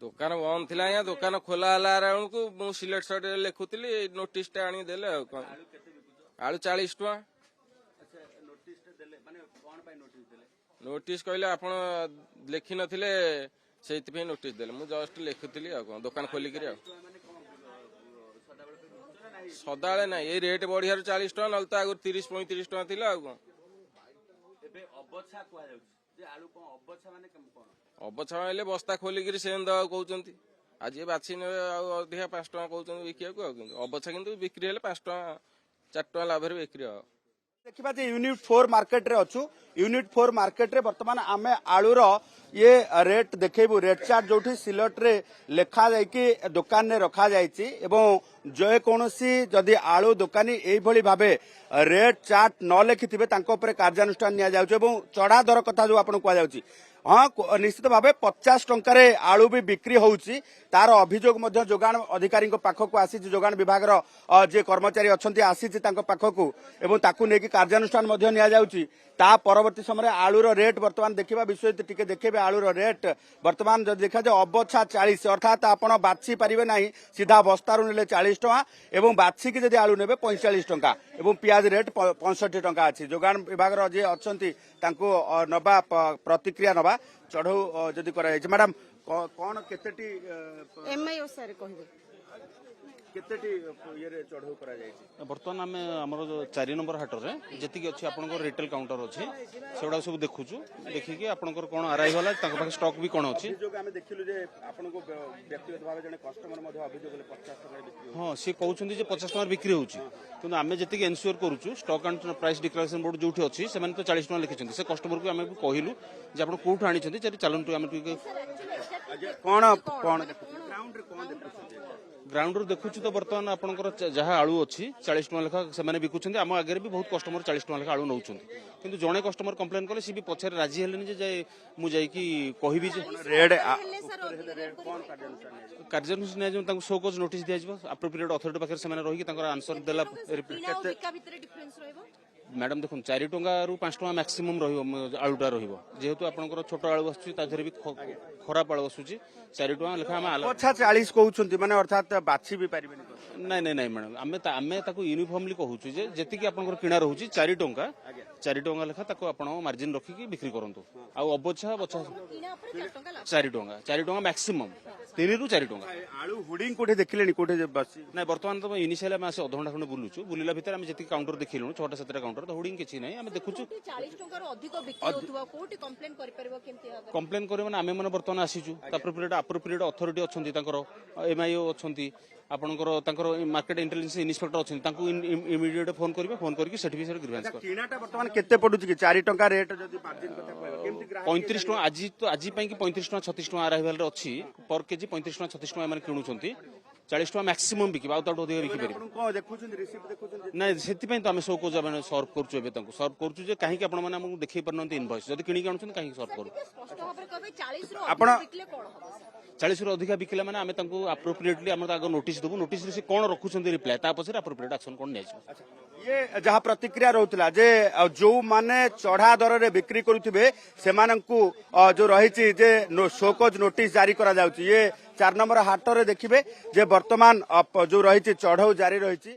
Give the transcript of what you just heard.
दुकान बंद थिला या दुकान खोला हला को मु सिलेट शर्ट लिखुली नोटिस टा आनी देले आलू 40 टका नोटिस कहले आपण लिखि नथिले सेति नोटिस देले मु जस्ट लिखुली दुकान खोलिक सदाले ना ये रेट बढ़िया 40 टका नल तो आगु 30-35 टका थिला अबछा माने बस्ता खोलिक से कहते आज बाछी ने अधिका 5 टका कहते बिका अबछा किंतु बिक्री हेले 5 टका 4 टका लाभ बिक्री हो देखा यूनिट 4 मार्केट रे अच्छु यूनिट 4 मार्केट रे वर्तमान आमे आलूर ये रेट देखबू रेट चार्ट जो सिलट रे लेखा जाइकी दुकान ने रखा जाइछि एवं जे कोनोसी जदि आलू दुकानी एई भली भाबे रेट चार्ट न लेखिथिबे तांको ऊपर कार्यानुष्ठान निया जाउछ एवं चढ़ा दर कथा जो आपन कुआ जाउछि हाँ निश्चित भाव 50 टंकार आलू भी बिक्री होउछि तार अभियोग मध्य जोगान अधिकारी पाखक आसी जोगान विभाग जे कर्मचारी अच्छा आसी पाखक एवं ताकू नेकी कार्यानुष्ठान मध्य निया जाउछि ता परवर्ती समय आलूर रेट वर्तमान देखा विषय टिके देखेबे आलूर रेट वर्तमान जब देखा जाए अबछा 40 अर्थात आपण बाछि पारिबे नाही सीधा बस्तारू नेले 40 टका एवं बाछि की जदि आलू नेबे 45 टका एवं पियाज रेट 65 टका अछि जोगान विभाग जे अछंती तांको नबा प्रतिक्रिया नबा चढ़ऊ जदि करा जाय मैडम कोन केतेटी एमआईओ सर कहबे केतेटी ये रे चढ़ऊ करा जाय बर्तमान आम आमर 4 नंबर हाटर रे जति अछि आपनकर रिटेल काउंटर अछि सेडा सब देखुछु देखिके आपनकर कोन अराइव होला तांको पाखे स्टॉक भी कोन अछि जो आमे देखिलु जे आपनको व्यक्तिगत भाबे जने कस्टमर मध्ये अभियोग ले 50 टका बिक्री हां से कहउछन्ती जे 50 टका बिक्री होउछि किंतु आमे जति एन्श्योर करूछु stock and price declaration board जोठी अछि से माने तो 40 टका लिखिछन्ती से कस्टमर को आमे कहिलु जे आपण कोठु आनी छन्ती चली चलंतु आमे कोन कोन ग्राउंड रे कोन देखुछन्ती ग्राउंड रू देखुछु तो बर्तमान आपनकर जहाँ आलू अच्छी 40 टका लेखा से बिकुछन्ती आम आगे भी बहुत कस्टमर 40 टका लेखा आलू नौछन्ती किंतु जड़े कस्टमर कंप्लेन कले सी भी पछरे राजी हेलेनी जे मु जाईकी कहबी जे रेड कार्यानुष्ठान ने तांको शो कोज नोटिस दिया जिवो एप्रोप्रिएट अथॉरिटी पाखर से माने रही तांकर आंसर देला मैडम देखो 4 टका रु 5 टका मैक्सिमम रहिबो आलूटा रहिबो जेहेतु आपनकर छोट आलू आसुची ता धरे भी खराब आलू आसुची 4 टका लेखा हम अच्छा 40 कहउछन्ती माने अर्थात बाछि भी पारिबेनी नहीं नहीं नहीं मैडम आमे ताको यूनिफॉर्मली कहूछु जे जेतिकी आपनकर किणा रहूची 4 टका लेखा ताको आपण मार्जिन रखिकी बिक्री करंतु आ अबछा बछा 4 टका मैक्सिमम 3 रु 4 टका आलू हुडिंग कोठे देखिलेनी कोठे बसी नहीं बर्तमान तो इनिशियल हम आसे अधघंटा खंड बुलुछु बुलिला भीतर हम जेतिकी काउंटर देखिलु 6-7 काउंटर तो हुडिंग किछि नहीं हम देखुछु 40 टका रो अधिक बिक्री होतबा कोठी कंप्लेन करि परबो केमति हबे कंप्लेन करे माने आमे मन बर्तमान आसीछु अप्रोप्रिएट अथॉरिटी अछंती तांकर एमआईओ अछंती आपनकर तांकर मार्केट इंटेलिजेंस इन्स्पेक्टर अछंती तांको इमीडिएट फोन करिवे फोन करके सर्टिफिकेट ग्रीवेंस कर किनाटा वर्तमान केते पडुची कि 4 टका रेट जदी मार्जिन कथा कहबा केमति ग्राहक 35 टका आज पई कि 35 टका 36 टका अराइवल रे अछि पर केजी 35 टका 36 टका माने किणुछंती 40 टका मैक्सिमम बिकी आउट अधिक बिकी परिबे को देखुछन रिसीप्ट देखुछन नहीं सेति पई तो हम शो को जबन सर्व करछु एबे तांको सर्व करछु जे काहे कि आपण माने हमकु देखै परनंती इनवॉइस जदी किणी काणुछन काहे सर्व करू स्पष्ट भाबरे कहबे 40 रो आपण अधिक बिकले कोन हबो 40 रु अधिक बिकला माने आमे तांको एप्रोप्रिएटली हम आगे नोटिस देबु नोटिस रे से कोन रखुछंती रिप्लाई ता पछरे एप्रोप्रिएट एक्शन कोन नै ये जहाँ प्रतिक्रिया रहउतला जे जो माने चढ़ा दर रे बिक्री करुथिबे सेमानंकु जो रहिछि जे शोकज नोटिस जारी करा जाउछि ये 4 नंबर हाट रे देखिबे जे वर्तमान जो रहिछि चढ़ाऊ जारी रहिछि।